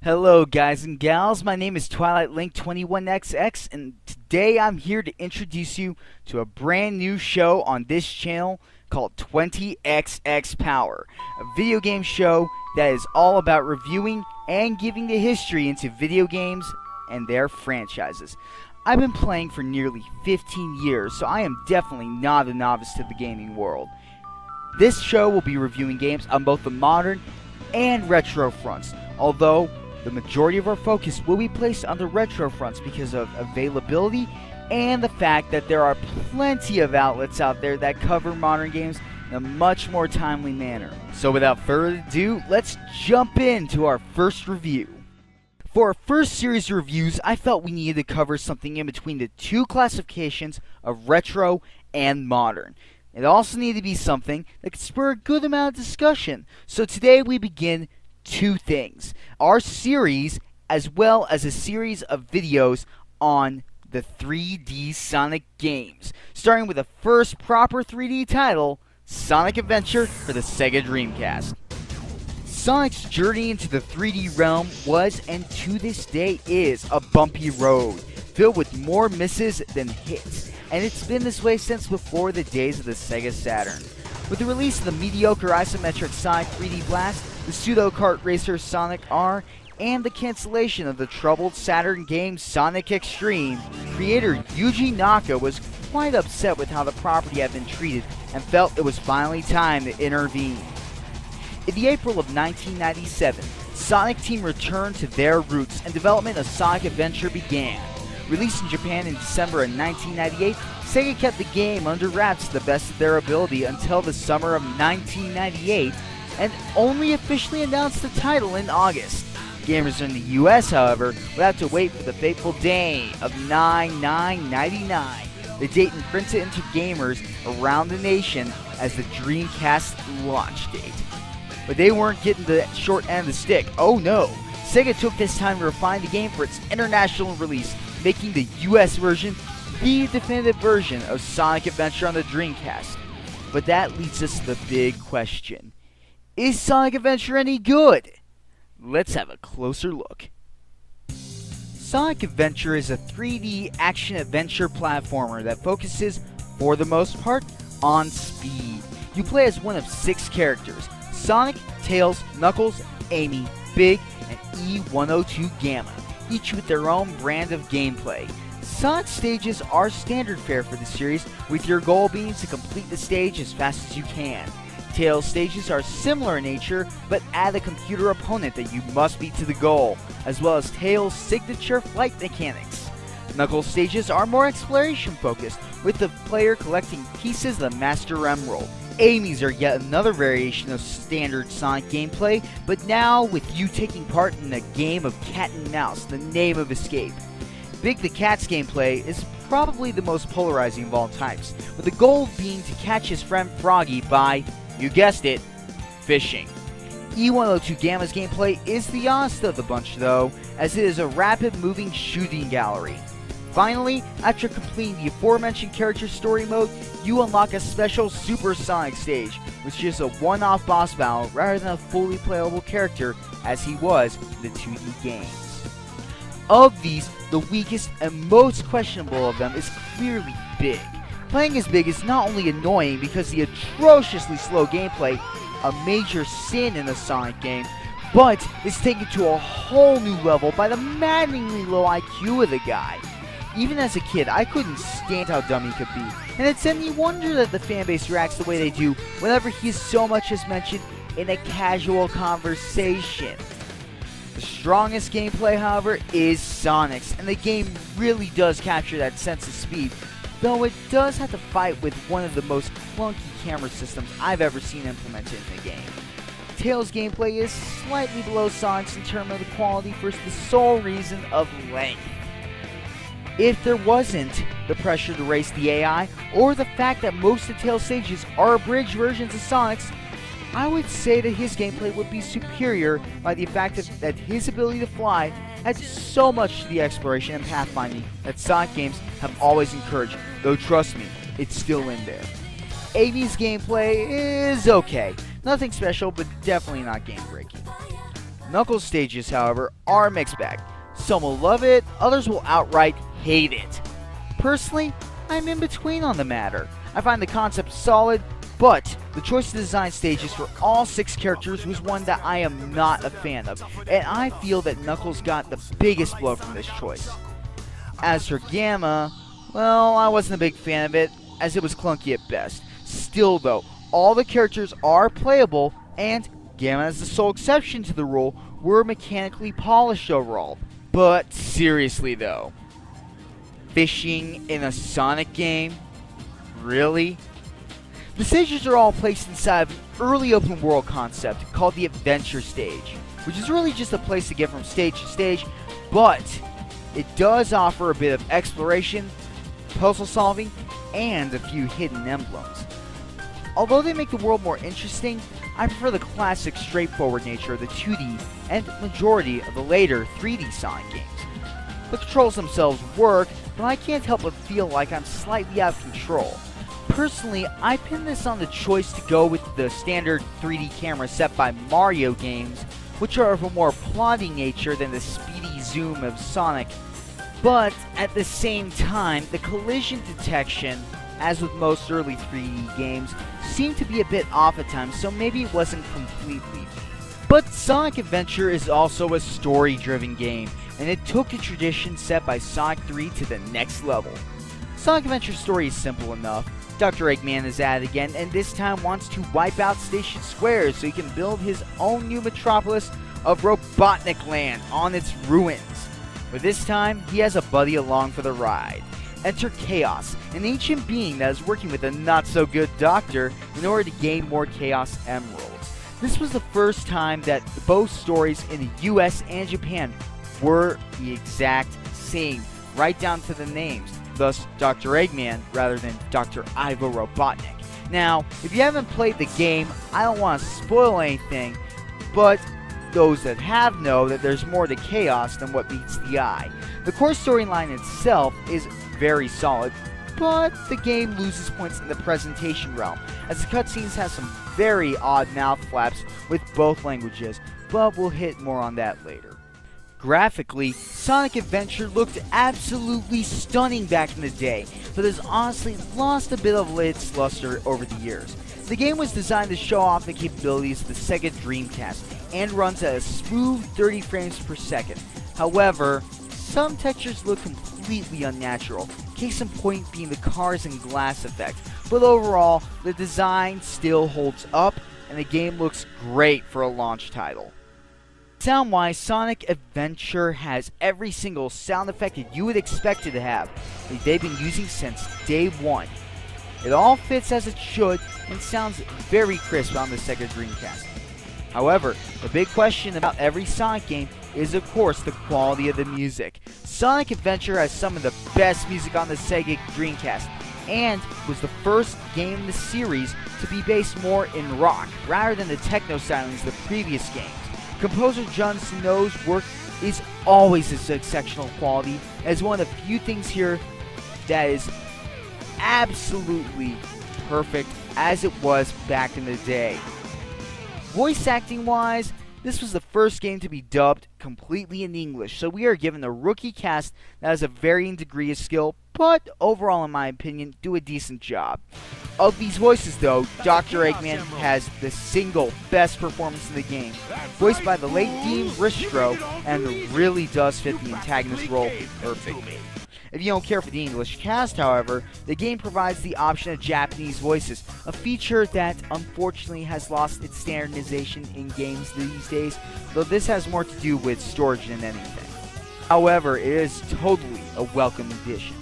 Hello guys and gals, my name is Twilight Link 21XX and today I'm here to introduce you to a brand new show on this channel called 20XXPower, a video game show that is all about reviewing and giving the history into video games and their franchises. I've been playing for nearly 15 years, so I am definitely not a novice to the gaming world. This show will be reviewing games on both the modern and retro fronts, although the majority of our focus will be placed on the retro fronts because of availability and the fact that there are plenty of outlets out there that cover modern games in a much more timely manner. So without further ado, let's jump into our first review. For our first series of reviews, I felt we needed to cover something in between the two classifications of retro and modern. It also needed to be something that could spur a good amount of discussion. So today we begin two things: our series as well as a series of videos on the 3D Sonic games, starting with the first proper 3D title, Sonic Adventure for the Sega Dreamcast. Sonic's journey into the 3D realm was, and to this day is, a bumpy road, filled with more misses than hits, and it's been this way since before the days of the Sega Saturn. With the release of the mediocre isometric Sonic 3D Blast, the pseudo-kart racer Sonic R, and the cancellation of the troubled Saturn game Sonic Extreme, creator Yuji Naka was quite upset with how the property had been treated and felt it was finally time to intervene. In the April of 1997, Sonic Team returned to their roots and development of Sonic Adventure began. Released in Japan in December of 1998, Sega kept the game under wraps to the best of their ability until the summer of 1998 and only officially announced the title in August. Gamers in the US, however, would have to wait for the fateful day of 9/9/99, the date imprinted into gamers around the nation as the Dreamcast launch date. But they weren't getting the short end of the stick. Oh no! Sega took this time to refine the game for its international release, making the US version the definitive version of Sonic Adventure on the Dreamcast. But that leads us to the big question: is Sonic Adventure any good? Let's have a closer look. Sonic Adventure is a 3D action-adventure platformer that focuses, for the most part, on speed. You play as one of 6 characters: Sonic, Tails, Knuckles, Amy, Big, and E102 Gamma, each with their own brand of gameplay. Sonic stages are standard fare for the series, with your goal being to complete the stage as fast as you can. Tails stages are similar in nature, but add a computer opponent that you must beat to the goal, as well as Tails' signature flight mechanics. Knuckles stages are more exploration focused, with the player collecting pieces of the Master Emerald. Amy's are yet another variation of standard Sonic gameplay, but now with you taking part in a game of cat and mouse, the name of escape. Big the Cat's gameplay is probably the most polarizing of all types, with the goal being to catch his friend Froggy by, you guessed it, fishing. E102 Gamma's gameplay is the oddest of the bunch though, as it is a rapid moving shooting gallery. Finally, after completing the aforementioned character story mode, you unlock a special Super Sonic stage, which is a one-off boss battle rather than a fully playable character as he was in the 2D games. Of these, the weakest and most questionable of them is clearly Big. Playing as Big is not only annoying because the atrociously slow gameplay, a major sin in a Sonic game, but is taken to a whole new level by the maddeningly low IQ of the guy. Even as a kid, I couldn't stand how dumb he could be, and it's any wonder that the fanbase reacts the way they do whenever he is so much as mentioned in a casual conversation. The strongest gameplay, however, is Sonic's, and the game really does capture that sense of speed, though it does have to fight with one of the most clunky camera systems I've ever seen implemented in the game. Tails' gameplay is slightly below Sonic's in terms of the quality for the sole reason of length. If there wasn't the pressure to race the AI, or the fact that most of Tails' stages are abridged versions of Sonic's, I would say that his gameplay would be superior by the fact that his ability to fly adds so much to the exploration and pathfinding that Sonic games have always encouraged, though trust me, it's still in there. Amy's gameplay is okay, nothing special, but definitely not game-breaking. Knuckles stages, however, are a mixed bag. Some will love it, others will outright hate it. Personally, I'm in between on the matter. I find the concept solid, but the choice to design stages for all 6 characters was one that I am not a fan of, and I feel that Knuckles got the biggest blow from this choice. As for Gamma, well, I wasn't a big fan of it, as it was clunky at best. Still though, all the characters are playable, and Gamma, as the sole exception to the rule, were mechanically polished overall. But seriously though, fishing in a Sonic game? Really? The stages are all placed inside of an early open world concept called the Adventure Stage, which is really just a place to get from stage to stage, but it does offer a bit of exploration, puzzle solving, and a few hidden emblems. Although they make the world more interesting, I prefer the classic straightforward nature of the 2D and majority of the later 3D Sonic games. The controls themselves work, but I can't help but feel like I'm slightly out of control. Personally, I pin this on the choice to go with the standard 3D camera set by Mario games, which are of a more plodding nature than the speedy zoom of Sonic. But at the same time, the collision detection, as with most early 3D games, seemed to be a bit off at times, so maybe it wasn't completely. But Sonic Adventure is also a story-driven game, and it took the tradition set by Sonic 3 to the next level. Sonic Adventure's story is simple enough. Dr. Eggman is at it again, and this time wants to wipe out Station Square so he can build his own new metropolis of Robotnik Land on its ruins. But this time, he has a buddy along for the ride. Enter Chaos, an ancient being that is working with a not-so-good doctor in order to gain more Chaos Emeralds. This was the first time that both stories in the US and Japan were the exact same, right down to the names. Thus, Dr. Eggman rather than Dr. Ivo Robotnik. Now, if you haven't played the game, I don't want to spoil anything, but those that have know that there's more to Chaos than what meets the eye. The core storyline itself is very solid, but the game loses points in the presentation realm, as the cutscenes have some very odd mouth flaps with both languages, but we'll hit more on that later. Graphically, Sonic Adventure looked absolutely stunning back in the day, but has honestly lost a bit of its luster over the years. The game was designed to show off the capabilities of the Sega Dreamcast, and runs at a smooth 30 frames per second. However, some textures look completely unnatural, case in point being the cars and glass effect, but overall, the design still holds up, and the game looks great for a launch title. Sound-wise, Sonic Adventure has every single sound effect that you would expect it to have, that they've been using since day one. It all fits as it should, and sounds very crisp on the Sega Dreamcast. However, the big question about every Sonic game is of course the quality of the music. Sonic Adventure has some of the best music on the Sega Dreamcast, and was the first game in the series to be based more in rock, rather than the techno stylings of the previous games. Composer John Snow's work is always of exceptional quality, as one of the few things here that is absolutely perfect as it was back in the day. Voice acting wise, this was the first game to be dubbed completely in English, so we are given a rookie cast that has a varying degree of skill, but overall in my opinion, do a decent job. Of these voices though, Dr. Eggman has the single best performance in the game, voiced by the late Dean Ristro, and really does fit the antagonist role perfectly. If you don't care for the English cast, however, the game provides the option of Japanese voices, a feature that unfortunately has lost its standardization in games these days, though this has more to do with storage than anything. However, it is totally a welcome addition.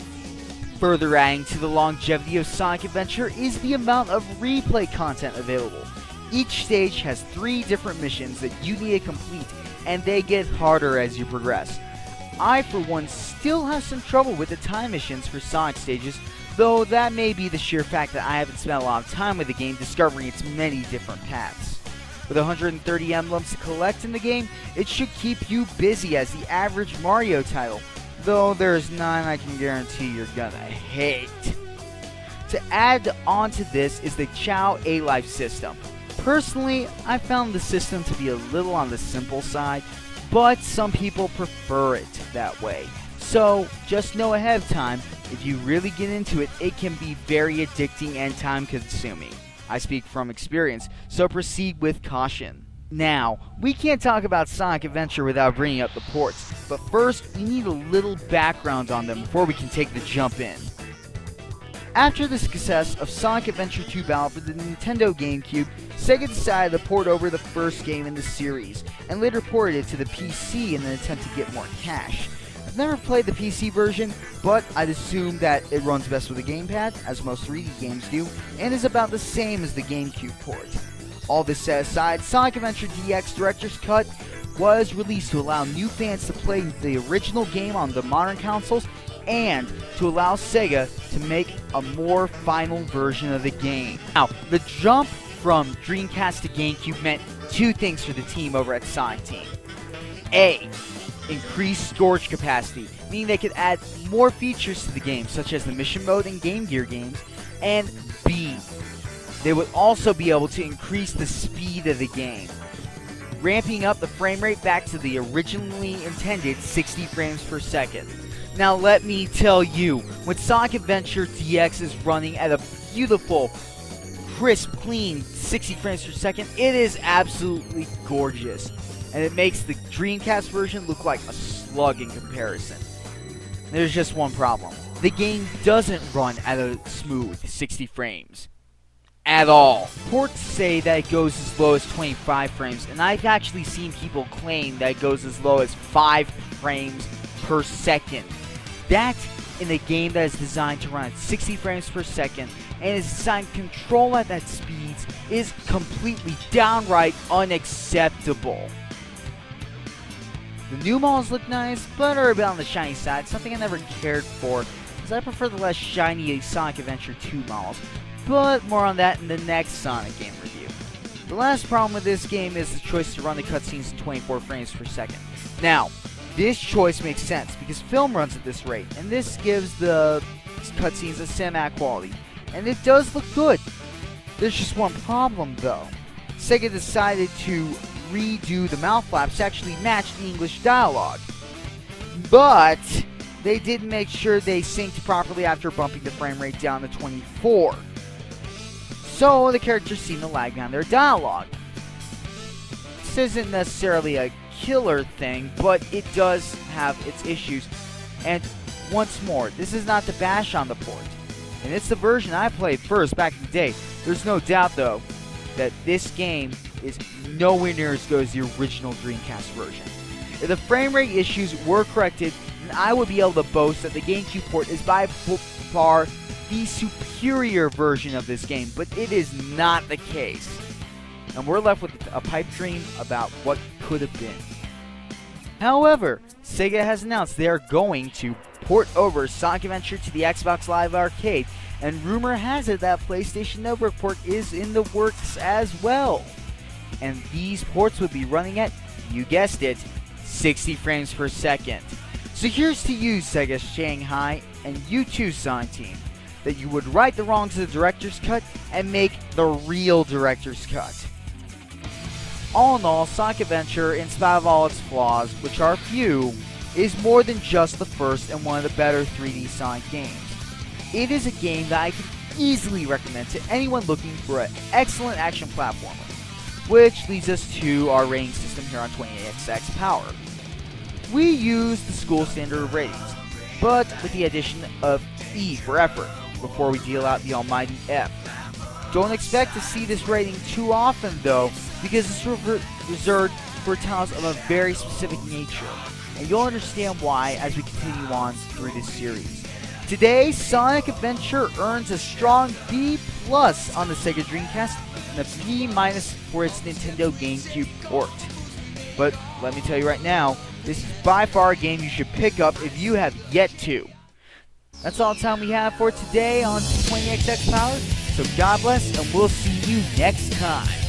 Further adding to the longevity of Sonic Adventure is the amount of replay content available. Each stage has 3 different missions that you need to complete, and they get harder as you progress. I, for one, still have some trouble with the time missions for Sonic stages, though that may be the sheer fact that I haven't spent a lot of time with the game discovering its many different paths. With 130 emblems to collect in the game, it should keep you busy as the average Mario title, though there's 9 I can guarantee you're gonna hate. To add on to this is the Chow A-Life system. Personally, I found the system to be a little on the simple side, but some people prefer it that way. So, just know ahead of time, if you really get into it, it can be very addicting and time-consuming. I speak from experience, so proceed with caution. Now, we can't talk about Sonic Adventure without bringing up the ports, but first, we need a little background on them before we can take the jump in. After the success of Sonic Adventure 2 Battle for the Nintendo GameCube, Sega decided to port over the first game in the series, and later ported it to the PC in an attempt to get more cash. I've never played the PC version, but I'd assume that it runs best with a gamepad, as most 3D games do, and is about the same as the GameCube port. All this set aside, Sonic Adventure DX Director's Cut was released to allow new fans to play the original game on the modern consoles, and to allow Sega to make a more final version of the game. Now, the jump from Dreamcast to GameCube meant two things for the team over at Sonic Team. A, increased storage capacity, meaning they could add more features to the game, such as the mission mode in Game Gear games, and B, they would also be able to increase the speed of the game, ramping up the frame rate back to the originally intended 60 frames per second. Now let me tell you, when Sonic Adventure DX is running at a beautiful, crisp, clean 60 frames per second, it is absolutely gorgeous. And it makes the Dreamcast version look like a slug in comparison. There's just one problem. The game doesn't run at a smooth 60 frames. At all. Ports say that it goes as low as 25 frames, and I've actually seen people claim that it goes as low as 5 frames per second. That, in a game that is designed to run at 60 frames per second and is designed to control at that speed, is completely downright unacceptable. The new models look nice, but are a bit on the shiny side, something I never cared for, as I prefer the less shiny Sonic Adventure 2 models, but more on that in the next Sonic game review. The last problem with this game is the choice to run the cutscenes in 24 frames per second. Now, this choice makes sense because film runs at this rate, and this gives the cutscenes a cinematic quality, and it does look good. There's just one problem though. Sega decided to redo the mouth flaps to actually match the English dialogue, but they didn't make sure they synced properly after bumping the frame rate down to 24. So the characters seem to lag behind their dialogue. This isn't necessarily a killer thing, but it does have its issues. And once more, this is not to bash on the port, and it's the version I played first back in the day. There's no doubt though that this game is nowhere near as good as the original Dreamcast version. If the frame rate issues were corrected, then I would be able to boast that the GameCube port is by far the superior version of this game, but it is not the case. And we're left with a pipe dream about what could have been. However, Sega has announced they are going to port over Sonic Adventure to the Xbox Live Arcade, and rumor has it that PlayStation Network port is in the works as well. And these ports would be running at, you guessed it, 60 frames per second. So here's to you, Sega Shanghai, and you too, Sonic Team, that you would right the wrongs of the Director's Cut and make the real Director's Cut. All in all, Sonic Adventure, in spite of all its flaws, which are few, is more than just the first and one of the better 3D Sonic games. It is a game that I can easily recommend to anyone looking for an excellent action platformer. Which leads us to our rating system here on 20XXPower. We use the school standard of ratings, but with the addition of E for effort, before we deal out the almighty F. Don't expect to see this rating too often though, because it's reserved for talents of a very specific nature, and you'll understand why as we continue on through this series. Today, Sonic Adventure earns a strong B+ on the Sega Dreamcast, and a B- for its Nintendo GameCube port. But let me tell you right now, this is by far a game you should pick up if you have yet to. That's all the time we have for today on 20XX Power, so God bless, and we'll see you next time.